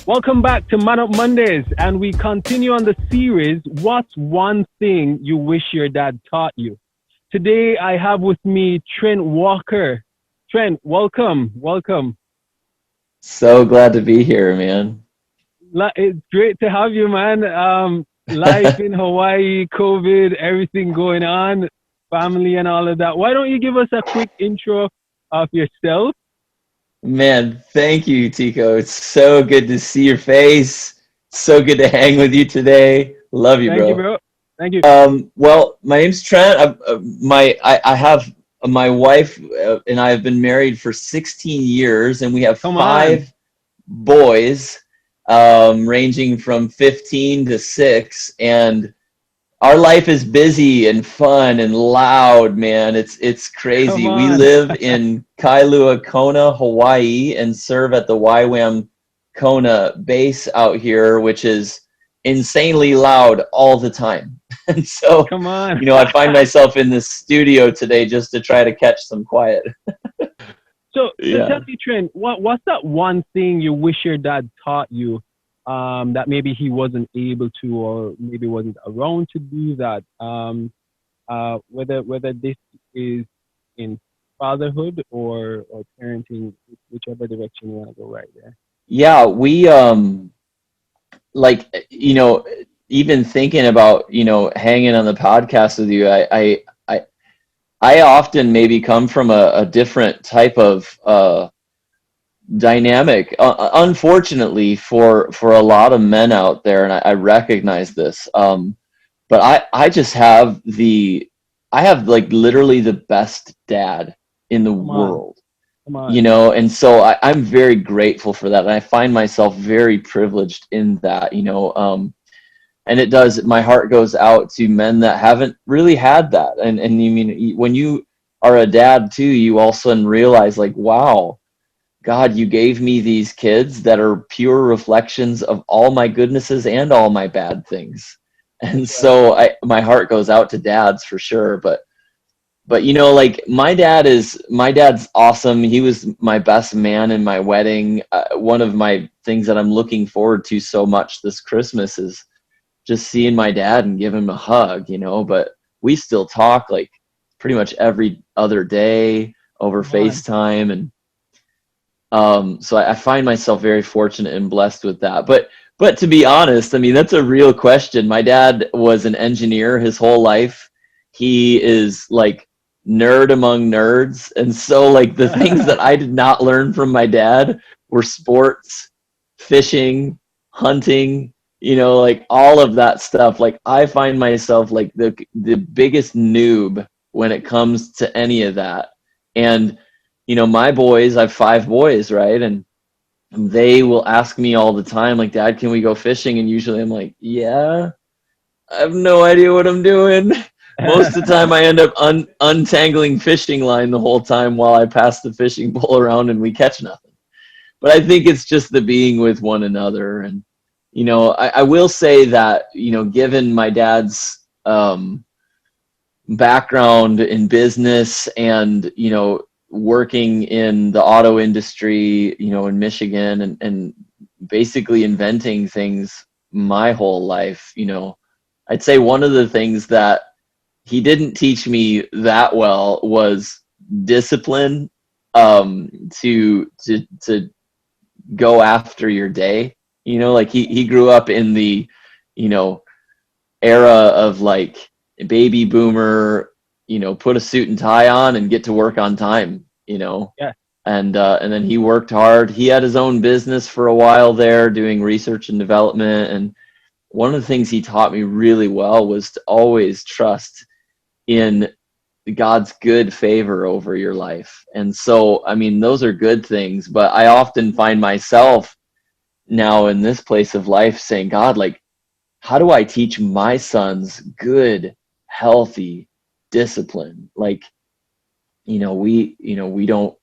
Welcome back to Man Up Mondays, and we continue on the series, What's One Thing You Wish Your Dad Taught You? Today, I have with me Trent Walker. Trent, welcome. So glad to be here, man. It's great to have you, man. Life in Hawaii, COVID, everything going on, family and all of that. Why don't you give us a quick intro of yourself? Man, thank you, Tico. It's so good to see your face. So good to hang with you today. Love you, Thank you, bro. bro. Thank you. Well, my name's Trent. I have my wife and I have been married for 16 years, and we have Come on. 5 boys, ranging from 15 to 6, and our life is busy and fun and loud, man. It's Come crazy. We on. live in Kailua Kona, Hawaii, and serve at the YWAM Kona base out here, which is insanely loud all the time. And so, Come on. I find myself in this studio today just to try to catch some quiet. So tell Yeah. me, Trent, what's that one thing you wish your dad taught you that maybe he wasn't able to, or maybe wasn't around to do that? Whether this is in fatherhood or parenting, whichever direction you want to go right there. Yeah, we like even thinking about hanging on the podcast with you, I often maybe come from a different type of dynamic, unfortunately for a lot of men out there, and I recognize this. But I just have I have like literally the best dad in the Come on, world, come on. and so I'm very grateful for that, and I find myself very privileged in that, and it does, my heart goes out to men that haven't really had that, and you mean when you are a dad too, you all of a sudden realize, like, wow, God, you gave me these kids that are pure reflections of all my goodnesses and all my bad things. And Yeah, so my heart goes out to dads for sure. But like my dad's awesome. He was my best man in my wedding. One of my things that I'm looking forward to so much this Christmas is just seeing my dad and give him a hug, but we still talk like pretty much every other day over come on. FaceTime. And so I find myself very fortunate and blessed with that. But to be honest, I mean, that's a real question. My dad was an engineer his whole life. He is like nerd among nerds. And so like the things that I did not learn from my dad were sports, fishing, hunting, like all of that stuff. Like I find myself like the biggest noob when it comes to any of that. And my boys, I have 5 boys, right? And they will ask me all the time, like, Dad, can we go fishing? And usually I'm like, yeah, I have no idea what I'm doing. Most of the time I end up untangling fishing line the whole time while I pass the fishing pole around and we catch nothing. But I think it's just the being with one another. And, I will say that, given my dad's background in business and, working in the auto industry, in Michigan, and basically inventing things my whole life, I'd say one of the things that he didn't teach me that well was discipline, to go after your day. Like he grew up in the, you know, era of like baby boomer, put a suit and tie on and get to work on time, Yeah, and then he worked hard. He had his own business for a while there doing research and development. And one of the things he taught me really well was to always trust in God's good favor over your life. And so, I mean, those are good things, but I often find myself now in this place of life saying, God, like, how do I teach my sons good, healthy discipline? Like, we don't,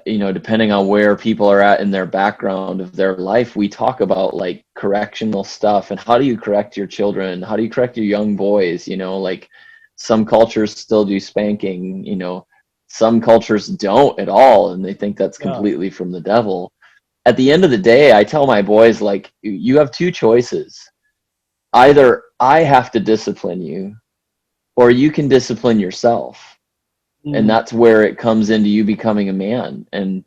depending on where people are at in their background of their life, we talk about like correctional stuff and how do you correct your children? How do you correct your young boys? Like some cultures still do spanking, some cultures don't at all. And they think that's yeah, completely from the devil. at the end of the day, I tell my boys, like, you have two choices. Either I have to discipline you, or you can discipline yourself. And Mm. that's where it comes into you becoming a man. And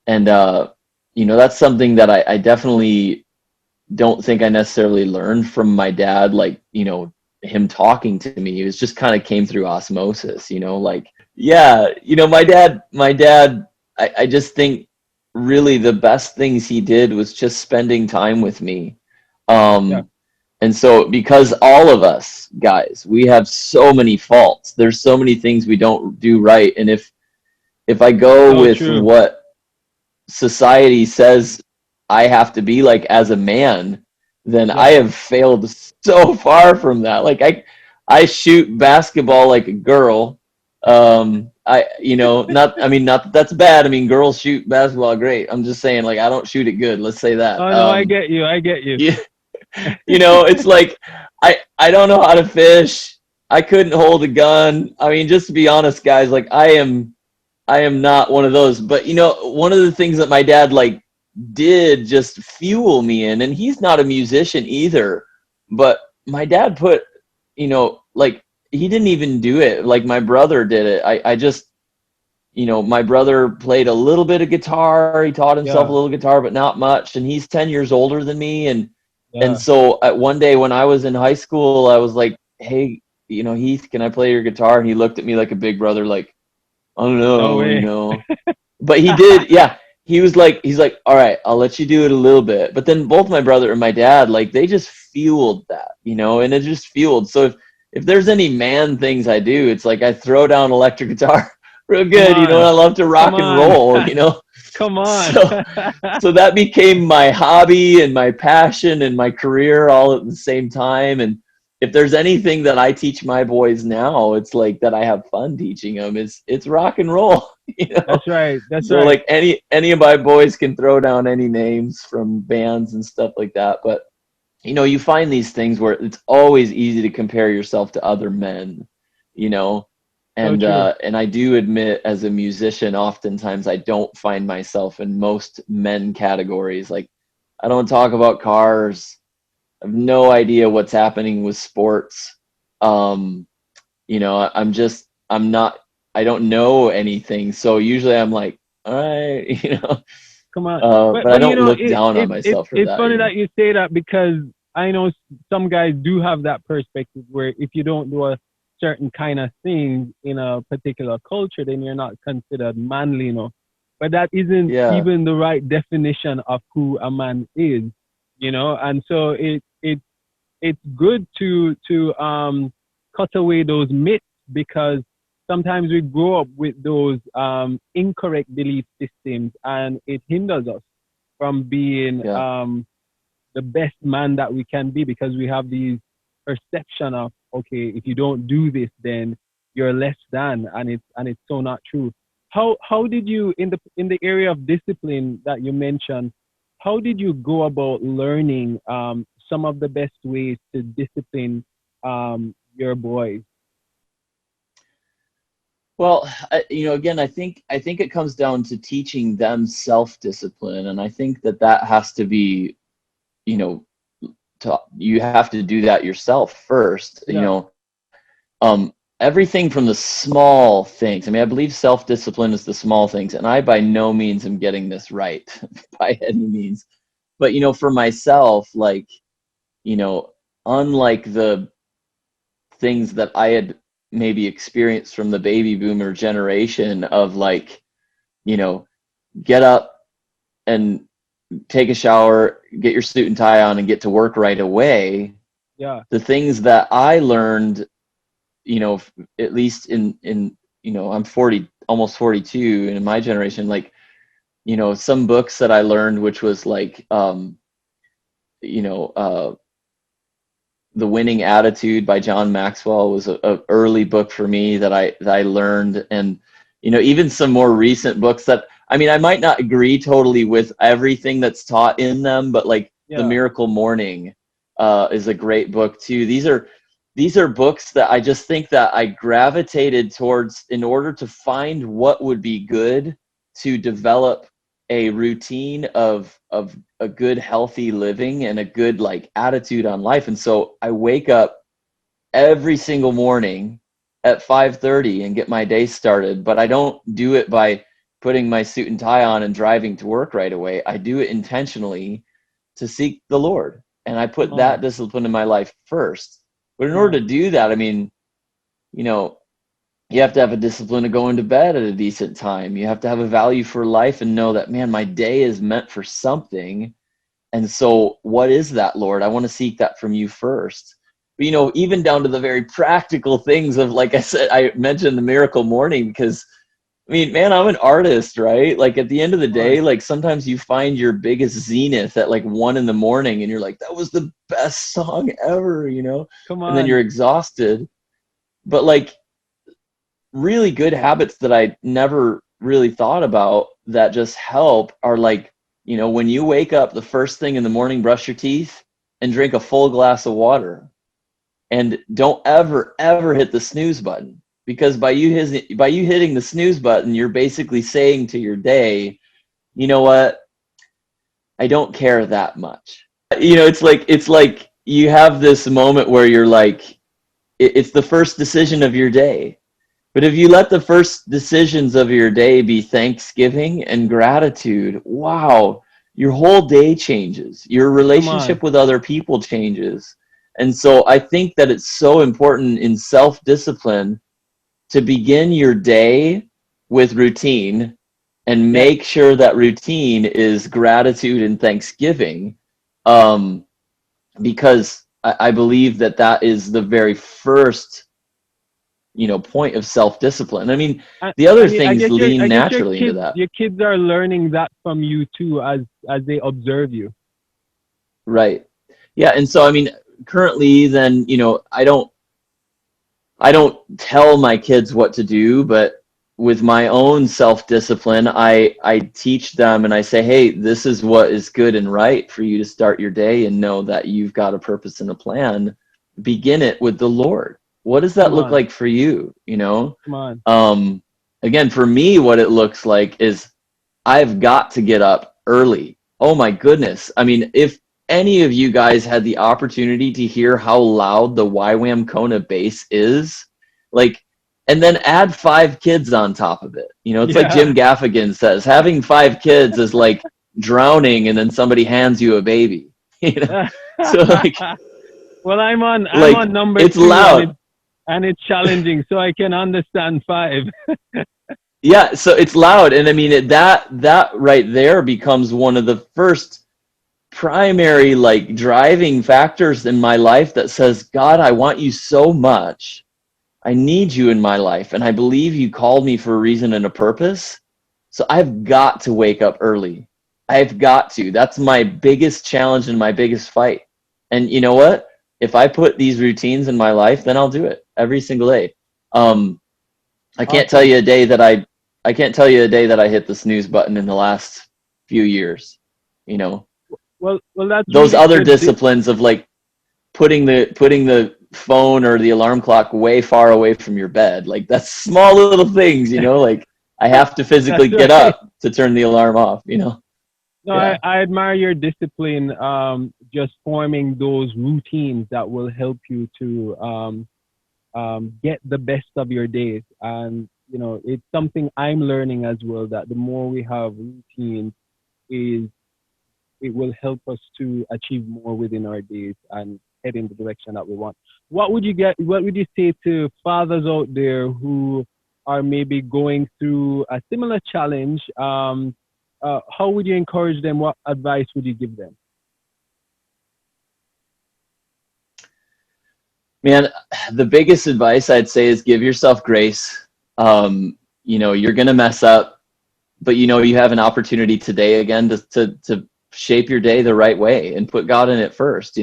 that's something that I definitely don't think I necessarily learned from my dad, like, him talking to me. It was just kind of came through osmosis, like, yeah, my dad, I just think really the best things he did was just spending time with me. Yeah. Um, and so, because all of us guys, we have so many faults. There's so many things we don't do right. And if I go So with true. what society says I have to be like as a man, then I Yeah. have failed so far from that. Like I shoot basketball like a girl. Not that that's bad. I mean, girls shoot basketball great. I'm just saying, like, I don't shoot it good. Let's say that. Oh no, I get you. I get you. Yeah, it's like I don't know how to fish. I couldn't hold a gun. I mean, just to be honest, guys, like I am not one of those. But one of the things that my dad like did just fuel me in, and he's not a musician either, but my dad put, like, he didn't even do it like my brother did it. I just, my brother played a little bit of guitar. He taught himself a Yeah. little guitar, but not much. And he's 10 years older than me. And Yeah. so at one day when I was in high school, I was like, hey, Heath, can I play your guitar? And he looked at me like a big brother, like, I don't No know, way. but he did. Yeah. He's like, all right, I'll let you do it a little bit. But then both my brother and my dad, like, they just fueled that, and it just fueled. So if there's any man things I do, it's like I throw down electric guitar real Come good, and I on. love to Come rock and on. roll. Come on. So so that became my hobby and my passion and my career all at the same time. And if there's anything that I teach my boys now, it's like that I have fun teaching them. It's rock and roll, That's right. That's So right. like any of my boys can throw down any names from bands and stuff like that. But you find these things where it's always easy to compare yourself to other men, you know, So and true. I do admit, as a musician, oftentimes I don't find myself in most men categories. Like, I don't talk about cars. I have no idea what's happening with sports. Um, I'm not. I don't know anything. So usually I'm like, all right, Come on. but I But don't look it down on it it myself for it's that. funny that you say that because I know some guys do have that perspective where if you don't do a certain kind of thing in a particular culture, then you're not considered manly enough. But that isn't Yeah, even the right definition of who a man is, And so it's good to cut away those myths because sometimes we grow up with those incorrect belief systems and it hinders us from being yeah. the best man that we can be because we have these perception of okay, if you don't do this then you're less than, and it's so not true. How did you in the area of discipline that you mentioned, how did you go about learning some of the best ways to discipline your boys? Well, again, I think it comes down to teaching them self-discipline, and I think that has to be, you know, you have to do that yourself first. Yeah. Everything from the small things. I mean, I believe self-discipline is the small things, and I by no means am getting this right by any means. But for myself, like, you know, unlike the things that I had maybe experienced from the baby boomer generation of, like, you know, get up and take a shower, get your suit and tie on, and get to work right away. Yeah. The things that I learned, at least in I'm 40, almost 42, and in my generation, like, some books that I learned, which was like, you know, uh, The Winning Attitude by John Maxwell was a early book for me that I learned. And even some more recent books that, I mean, I might not agree totally with everything that's taught in them, but like The Yeah. Miracle Morning is a great book too. These are books that I just think that I gravitated towards in order to find what would be good to develop a routine of a good healthy living and a good like attitude on life. And so I wake up every single morning at 5:30 and get my day started, but I don't do it by putting my suit and tie on and driving to work right away. I do it intentionally to seek the Lord, and I Come put that on. discipline in my life first. But in Come order on. to do that, I mean, you know, you have to have a discipline to go into bed at a decent time. You have to have a value for life and know that, man, my day is meant for something. And so what is that, Lord? I want to seek that from you first. But, even down to the very practical things of, like I said, I mentioned the miracle morning because, I mean, man, I'm an artist, right? Like at the end of the Come day, on. like sometimes you find your biggest zenith at like 1 a.m. and you're like, that was the best song ever, Come and then you're on. exhausted. But like really good habits that I never really thought about that just help are like, when you wake up the first thing in the morning, brush your teeth and drink a full glass of water. And don't ever hit the snooze button, because by you hitting the snooze button, you're basically saying to your day, you know what? I don't care that much. It's like you have this moment where you're like, it's the first decision of your day. But if you let the first decisions of your day be thanksgiving and gratitude, wow, your whole day changes. Your Come on. relationship with other people changes. And so I think that it's so important in self-discipline to begin your day with routine and Yeah. make sure that routine is gratitude and thanksgiving. Um, because I believe that that is the very first point of self-discipline. I mean, And, the other and I things guess lean naturally into that. your kids are learning that from you too, as they observe you. Right. Yeah. And so, I mean, currently then, I don't tell my kids what to do, but with my own self-discipline, I teach them and I say, hey, this is what is good and right for you to start your day, and know that you've got a purpose and a plan. Begin it with the Lord. What does that Come look on. like for you? Come on. Um, Again, for me, what it looks like is I've got to get up early. Oh my goodness. I mean, if any of you guys had the opportunity to hear how loud the YWAM Kona bass is, like, and then add 5 kids on top of it. It's like Yeah. Jim Gaffigan says, having 5 kids is like drowning and then somebody hands you a baby. You know, so Well, I'm like on number it's two, and loud. it's challenging, so I can understand five. Yeah, so it's loud, and I mean that right there becomes one of the first primary like driving factors in my life that says, God, I want you so much. I need you in my life, and I believe you called me for a reason and a purpose. So I've got to wake up early. I've got to. That's my biggest challenge and my biggest fight. And you know what? If I put these routines in my life, then I'll do it every single day. Um, I can't tell Awesome. you a day that I can't tell you a day that I hit the snooze button in the last few years. You know, Well, that's those really other good. disciplines of like putting the phone or the alarm clock way far away from your bed, like that's small little things, like I have to That's physically get right. up to turn the alarm off. No, Yeah. I admire your discipline. Just forming those routines that will help you to get the best of your days. And it's something I'm learning as well. That the more we have routines, is it will help us to achieve more within our days and head in the direction that we want. What would you say to fathers out there who are maybe going through a similar challenge? How would you encourage them? What advice would you give them? Man, the biggest advice I'd say is give yourself grace. You're gonna mess up, but you have an opportunity today again to shape your day the right way and put God in it first.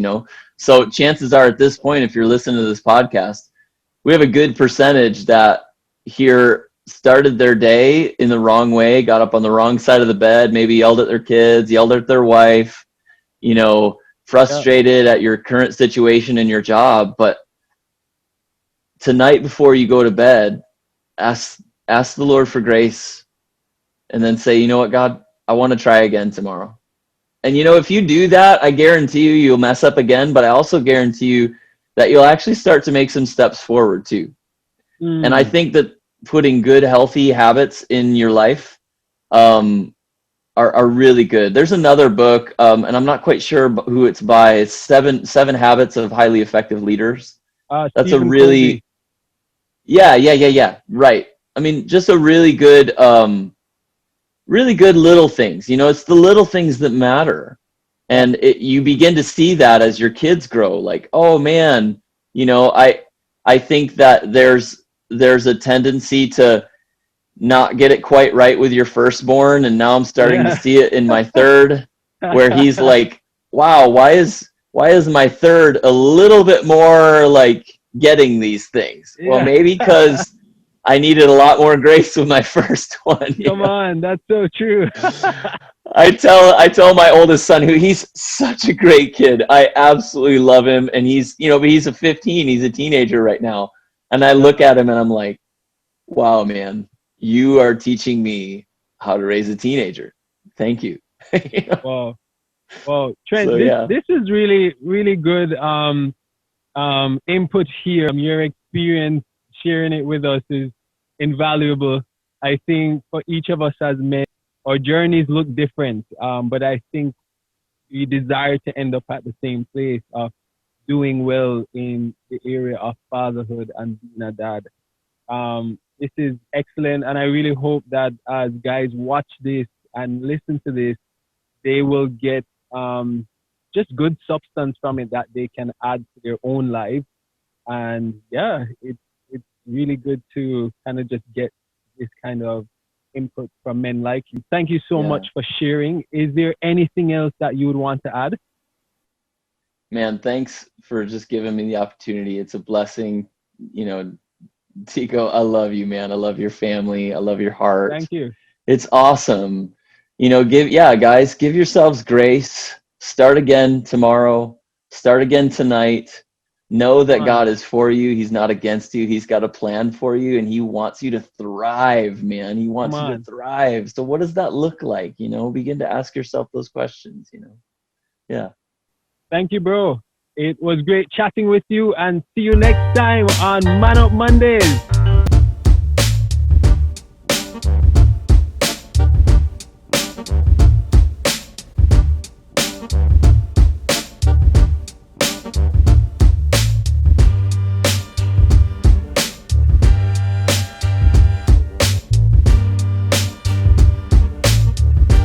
So chances are at this point, if you're listening to this podcast, we have a good percentage that here started their day in the wrong way, got up on the wrong side of the bed, maybe yelled at their kids, yelled at their wife, you know, Yeah, frustrated at your current situation in your job. But tonight before you go to bed, ask ask the Lord for grace, and then say, you know what, God, I want to try again tomorrow. And you know, if you do that, I guarantee you, you'll mess up again, but I also guarantee you that you'll actually start to make some steps forward too. And I Mm. think that putting good, healthy habits in your life um, are really good. There's another book, and I'm not quite sure who it's by. It's Seven Habits of Highly Effective Leaders. That's a Stephen Covey. really, yeah. Right. I mean, just a really good little things. You know, it's the little things that matter. Yeah. And you begin to see that as your kids grow. Like, oh man, you know, I think that there's a tendency to not get it quite right with your firstborn, and now I'm starting to Yeah. see it in my third, where he's like, wow, why is my third a little bit more like getting these things? Well, Yeah. maybe because I needed a lot more grace with my first one. You Come know? on, that's so true. I tell my oldest son, who he's such a great kid. I absolutely love him, and but he's a 15. He's a teenager right now, and I look at him and I'm like, wow, man, you are teaching me how to raise a teenager. Thank you. You know? Wow. Well, So Trent, this yeah, this is really really good input here. Your experience sharing it with us is invaluable. I think for each of us as men, our journeys look different, but I think we desire to end up at the same place of doing well in the area of fatherhood and being a dad. This is excellent, and I really hope that as guys watch this and listen to this, they will get just good substance from it that they can add to their own life. And yeah, it's really good to kind of just get this kind of input from men like you. Thank you so much yeah, for sharing. Is there anything else that you would want to add? man. Thanks for just giving me the opportunity. It's a blessing. You know, Tico, I love you, man. I love your family. I love your heart. Thank you. It's awesome. You know, guys, give yourselves grace. Start again tomorrow. Start again tonight. Know Come that on, God is for you. He's not against you. He's got a plan for you, and He wants you to thrive, man. He come wants you to on. thrive. So what does that look like? You know, begin to ask yourself those questions, you know. Yeah. Thank you, bro. It was great chatting with you, and see you next time on Man Up Mondays.